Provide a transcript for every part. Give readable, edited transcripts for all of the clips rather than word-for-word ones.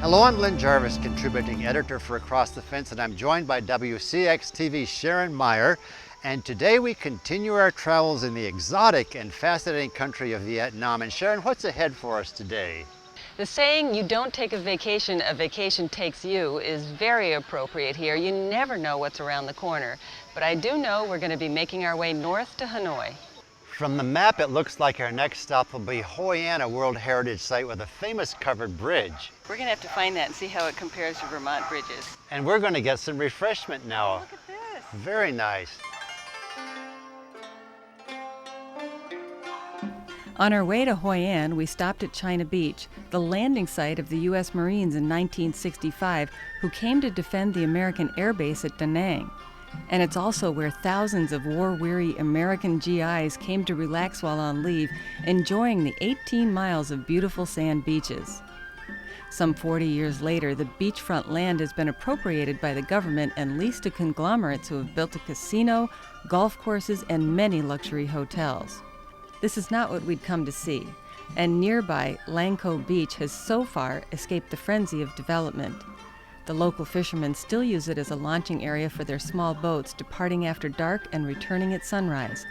Hello, I'm Lyn Jarvis, contributing editor for Across the Fence, and I'm joined by WCX-TV's Sharon Meyer. And today we continue our travels in the exotic and fascinating country of Vietnam. And Sharon, what's ahead for us today? The saying, you don't take a vacation takes you, is very appropriate here. You never know what's around the corner. But I do know we're going to be making our way north to Hanoi. From the map, it looks like our next stop will be Hue Citadel, a World Heritage Site with a famous covered bridge. We're going to have to find that and see how it compares to Vermont bridges. And we're going to get some refreshment now. Look at this. Very nice. On our way to Hue An, we stopped at China Beach, the landing site of the U.S. Marines in 1965, who came to defend the American air base at Da Nang. And it's also where thousands of war-weary American GIs came to relax while on leave, enjoying the 18 miles of beautiful sand beaches. Some 40 years later, the beachfront land has been appropriated by the government and leased to conglomerates who have built a casino, golf courses, and many luxury hotels. This is not what we'd come to see, and nearby Lang Co Beach has so far escaped the frenzy of development. The local fishermen still use it as a launching area for their small boats, departing after dark and returning at sunrise.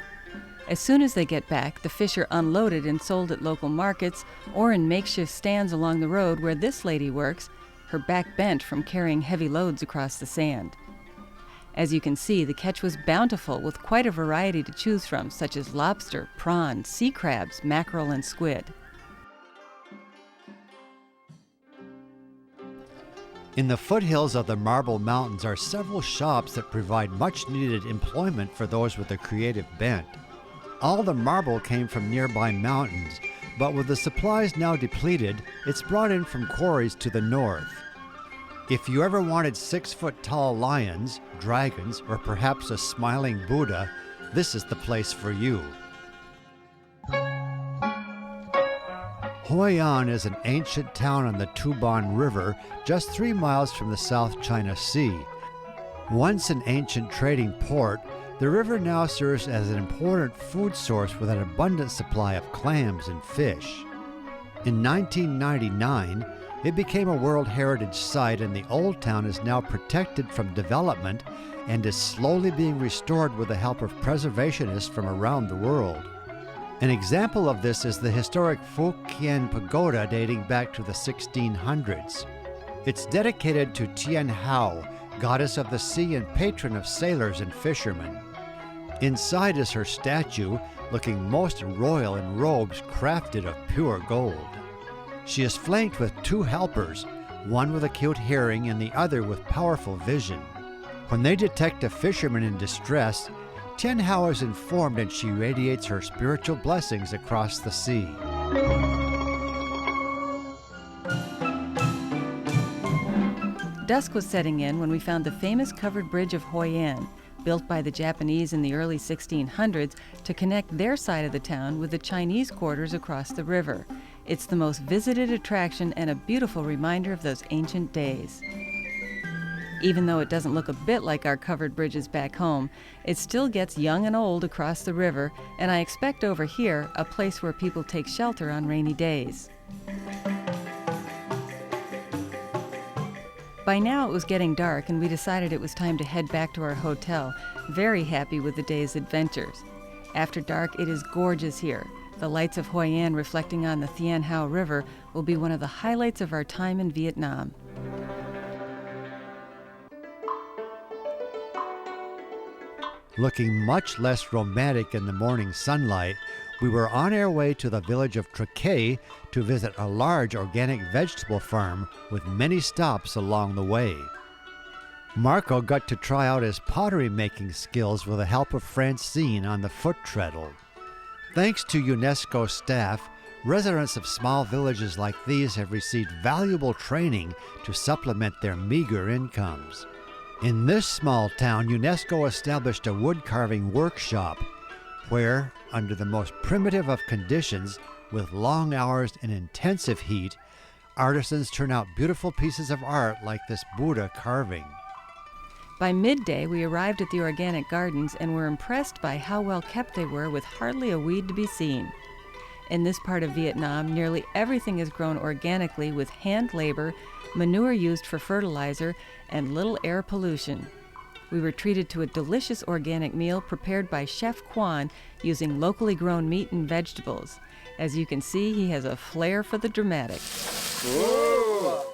As soon as they get back, the fish are unloaded and sold at local markets or in makeshift stands along the road where this lady works, her back bent from carrying heavy loads across the sand. As you can see, the catch was bountiful with quite a variety to choose from, such as lobster, prawn, sea crabs, mackerel, and squid. In the foothills of the Marble Mountains are several shops that provide much-needed employment for those with a creative bent. All the marble came from nearby mountains, but with the supplies now depleted, it's brought in from quarries to the north. If you ever wanted 6-foot-tall lions, dragons, or perhaps a smiling Buddha, this is the place for you. Hue An is an ancient town on the Tuban River, just 3 miles from the South China Sea. Once an ancient trading port, the river now serves as an important food source with an abundant supply of clams and fish. In 1999, it became a World Heritage Site, and the old town is now protected from development and is slowly being restored with the help of preservationists from around the world. An example of this is the historic Phu Quyen Pagoda dating back to the 1600s. It's dedicated to Tien Hao, goddess of the sea and patron of sailors and fishermen. Inside is her statue, looking most royal in robes crafted of pure gold. She is flanked with 2 helpers, one with acute hearing and the other with powerful vision. When they detect a fisherman in distress, Tien Hao is informed and she radiates her spiritual blessings across the sea. Dusk was setting in when we found the famous covered bridge of Hue An, built by the Japanese in the early 1600s to connect their side of the town with the Chinese quarters across the river. It's the most visited attraction and a beautiful reminder of those ancient days. Even though it doesn't look a bit like our covered bridges back home, it still gets young and old across the river, and I expect over here a place where people take shelter on rainy days. By now it was getting dark and we decided it was time to head back to our hotel, very happy with the day's adventures. After dark, it is gorgeous here. The lights of Hue An reflecting on the Tien Hao River will be one of the highlights of our time in Vietnam. Looking much less romantic in the morning sunlight, we were on our way to the village of Tra Kê to visit a large organic vegetable farm with many stops along the way. Marco got to try out his pottery making skills with the help of Francine on the foot treadle. Thanks to UNESCO staff, residents of small villages like these have received valuable training to supplement their meager incomes. In this small town, UNESCO established a wood carving workshop. where, under the most primitive of conditions, with long hours and intensive heat, artisans turn out beautiful pieces of art like this Buddha carving. By midday, we arrived at the organic gardens and were impressed by how well kept they were with hardly a weed to be seen. In this part of Vietnam, nearly everything is grown organically with hand labor, manure used for fertilizer, and little air pollution. We were treated to a delicious organic meal prepared by Chef Quan using locally grown meat and vegetables. As you can see, he has a flair for the dramatic. Whoa.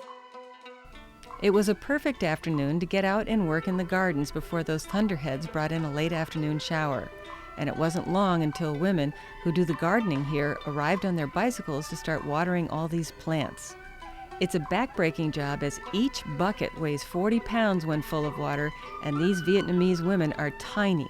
It was a perfect afternoon to get out and work in the gardens before those thunderheads brought in a late afternoon shower. And it wasn't long until women who do the gardening here arrived on their bicycles to start watering all these plants. It's a back-breaking job as each bucket weighs 40 pounds when full of water, and these Vietnamese women are tiny.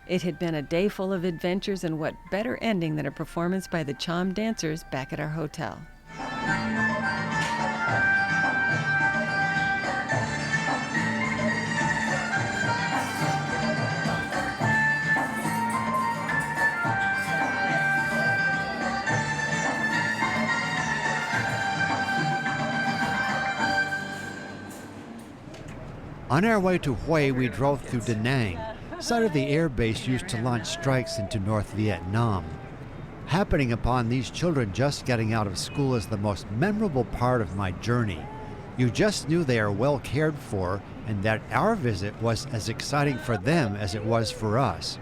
It had been a day full of adventures, and what better ending than a performance by the Cham dancers back at our hotel. On our way to Hue, we drove through Da Nang, site of the air base used to launch strikes into North Vietnam. Happening upon these children just getting out of school is the most memorable part of my journey. You just knew they are well cared for, and that our visit was as exciting for them as it was for us.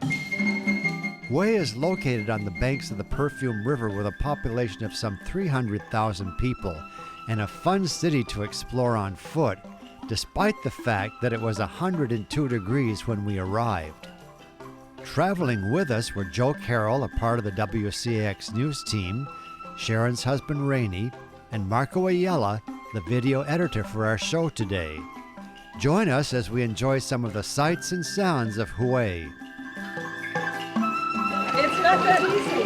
Hue is located on the banks of the Perfume River with a population of some 300,000 people, and a fun city to explore on foot, despite the fact that it was 102 degrees when we arrived. Traveling with us were Joe Carroll, a part of the WCAX News team, Sharon's husband Rainey, and Marco Ayala, the video editor for our show today. Join us as we enjoy some of the sights and sounds of Hue. It's not that easy.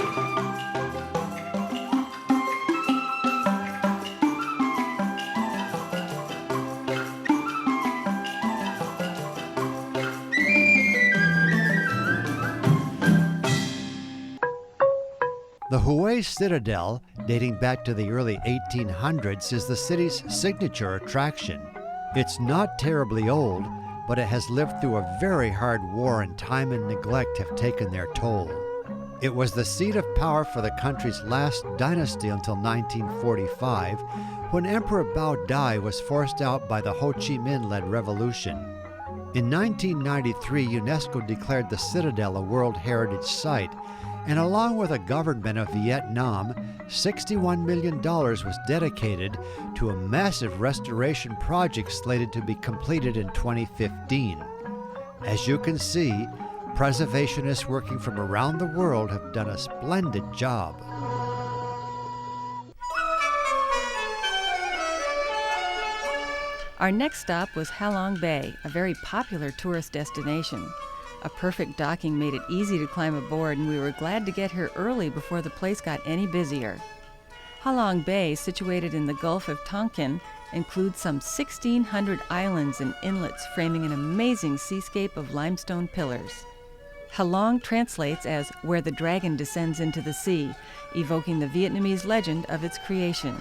The Hue Citadel, dating back to the early 1800s, is the city's signature attraction. It's not terribly old, but it has lived through a very hard war, and time and neglect have taken their toll. It was the seat of power for the country's last dynasty until 1945, when Emperor Bao Dai was forced out by the Ho Chi Minh-led revolution. In 1993, UNESCO declared the Citadel a World Heritage Site, and along with the government of Vietnam, $61 million was dedicated to a massive restoration project slated to be completed in 2015. As you can see, preservationists working from around the world have done a splendid job. Our next stop was Halong Bay, a very popular tourist destination. A perfect docking made it easy to climb aboard, and we were glad to get here early before the place got any busier. Halong Bay, situated in the Gulf of Tonkin, includes some 1,600 islands and inlets framing an amazing seascape of limestone pillars. Halong translates as where the dragon descends into the sea, evoking the Vietnamese legend of its creation.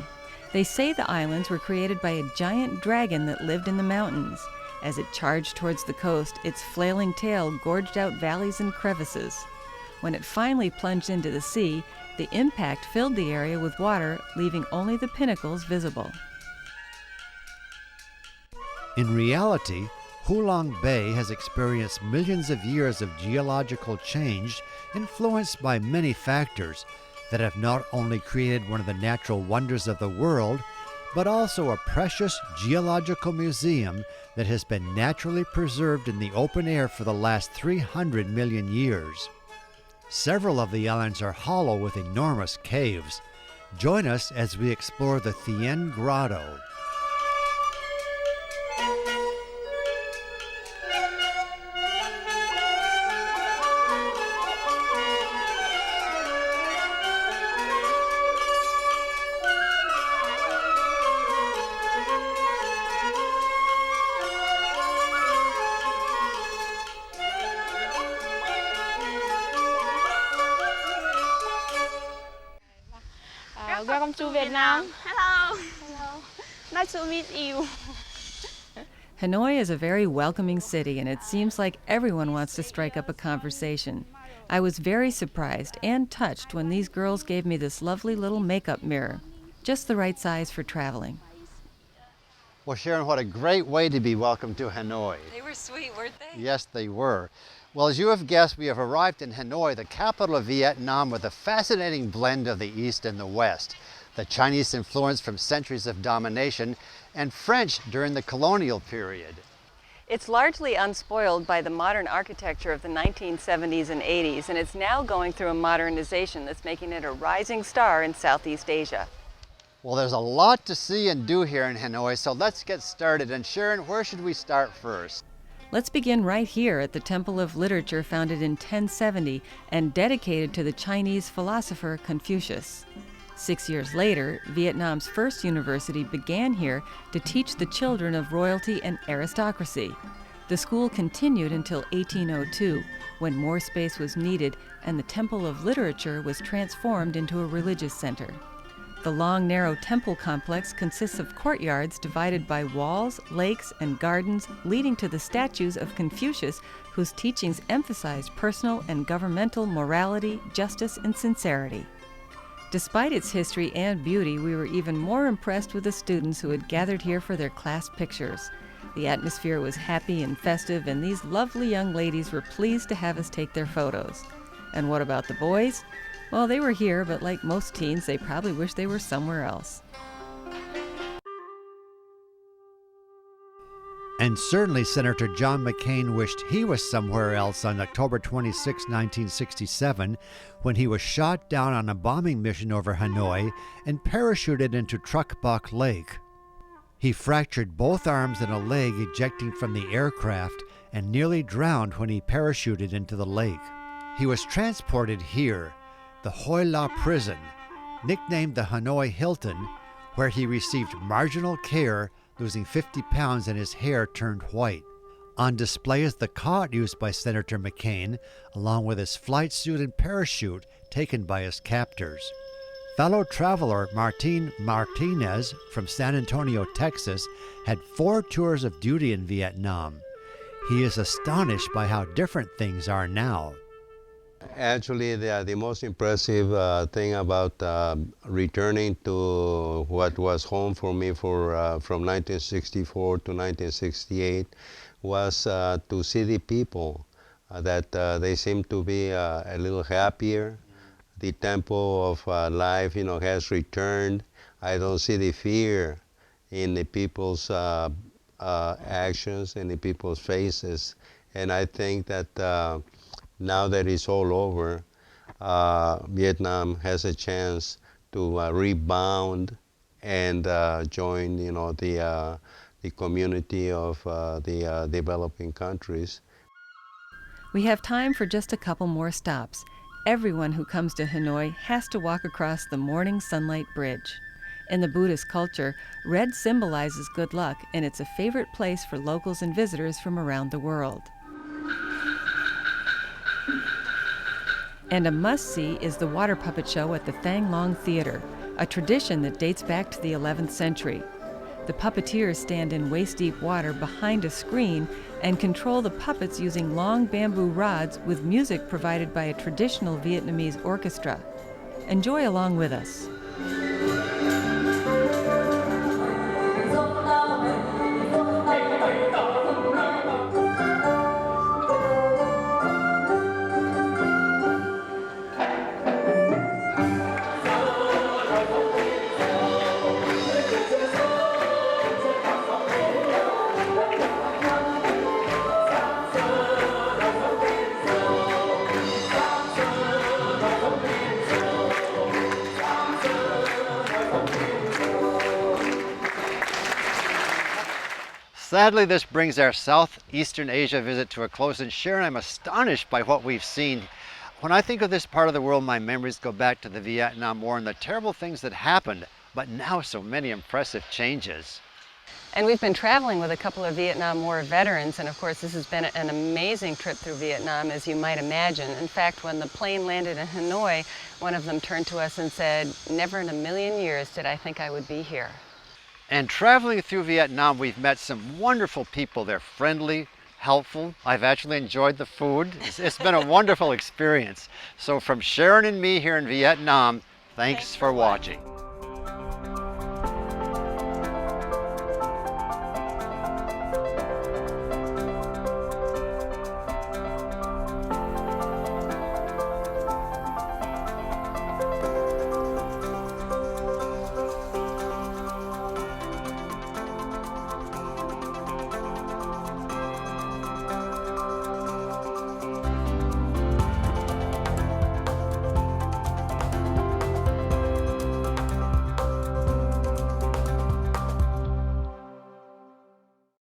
They say the islands were created by a giant dragon that lived in the mountains. As it charged towards the coast, its flailing tail gorged out valleys and crevices. When it finally plunged into the sea, the impact filled the area with water, leaving only the pinnacles visible. In reality, Halong Bay has experienced millions of years of geological change influenced by many factors that have not only created one of the natural wonders of the world, but also a precious geological museum that has been naturally preserved in the open air for the last 300 million years. Several of the islands are hollow with enormous caves. Join us as we explore the Thien Grotto. to Vietnam. Hello. Hello. Nice to meet you. Hanoi is a very welcoming city, and it seems like everyone wants to strike up a conversation. I was very surprised and touched when these girls gave me this lovely little makeup mirror, just the right size for traveling. Well, Sharon, what a great way to be welcomed to Hanoi. They were sweet, weren't they? Yes, they were. Well, as you have guessed, we have arrived in Hanoi, the capital of Vietnam, with a fascinating blend of the East and the West. The Chinese influence from centuries of domination, and French during the colonial period. It's largely unspoiled by the modern architecture of the 1970s and 80s, and it's now going through a modernization that's making it a rising star in Southeast Asia. Well, there's a lot to see and do here in Hanoi, so let's get started. And Sharon, where should we start first? Let's begin right here at the Temple of Literature, founded in 1070 and dedicated to the Chinese philosopher Confucius. 6 years later, Vietnam's first university began here to teach the children of royalty and aristocracy. The school continued until 1802, when more space was needed and the Temple of Literature was transformed into a religious center. The long, narrow temple complex consists of courtyards divided by walls, lakes, and gardens leading to the statues of Confucius, whose teachings emphasized personal and governmental morality, justice, and sincerity. Despite its history and beauty, we were even more impressed with the students who had gathered here for their class pictures. The atmosphere was happy and festive, and these lovely young ladies were pleased to have us take their photos. And what about the boys? Well, they were here, but like most teens, they probably wish they were somewhere else. And certainly Senator John McCain wished he was somewhere else on October 26, 1967, when he was shot down on a bombing mission over Hanoi and parachuted into Truc Bok Lake. He fractured both arms and a leg ejecting from the aircraft and nearly drowned when he parachuted into the lake. He was transported here, the Hoi La prison, nicknamed the Hanoi Hilton, where he received marginal care, losing 50 pounds and his hair turned white. On display is the cot used by Senator McCain, along with his flight suit and parachute taken by his captors. Fellow traveler Martin Martinez from San Antonio, Texas, had 4 tours of duty in Vietnam. He is astonished by how different things are now. Actually, the most impressive thing about returning to what was home for me from 1964 to 1968 was to see the people, that they seem to be a little happier. The tempo of life, has returned. I don't see the fear in the people's actions and the people's faces, and I think that now that it's all over, Vietnam has a chance to rebound and join, the community of the developing countries. We have time for just a couple more stops. Everyone who comes to Hanoi has to walk across the Morning Sunlight Bridge. In the Buddhist culture, red symbolizes good luck, and it's a favorite place for locals and visitors from around the world. And a must-see is the water puppet show at the Thang Long Theater, a tradition that dates back to the 11th century. The puppeteers stand in waist-deep water behind a screen and control the puppets using long bamboo rods with music provided by a traditional Vietnamese orchestra. Enjoy along with us. Sadly, this brings our Southeastern Asia visit to a close, and Sharon, I'm astonished by what we've seen. When I think of this part of the world, my memories go back to the Vietnam War and the terrible things that happened, but now so many impressive changes. And we've been traveling with a couple of Vietnam War veterans, and of course this has been an amazing trip through Vietnam, as you might imagine. In fact, when the plane landed in Hanoi, one of them turned to us and said, "Never in a million years did I think I would be here." And traveling through Vietnam, we've met some wonderful people. They're friendly, helpful. I've actually enjoyed the food. It's been a wonderful experience. So from Sharon and me here in Vietnam, thanks for watching.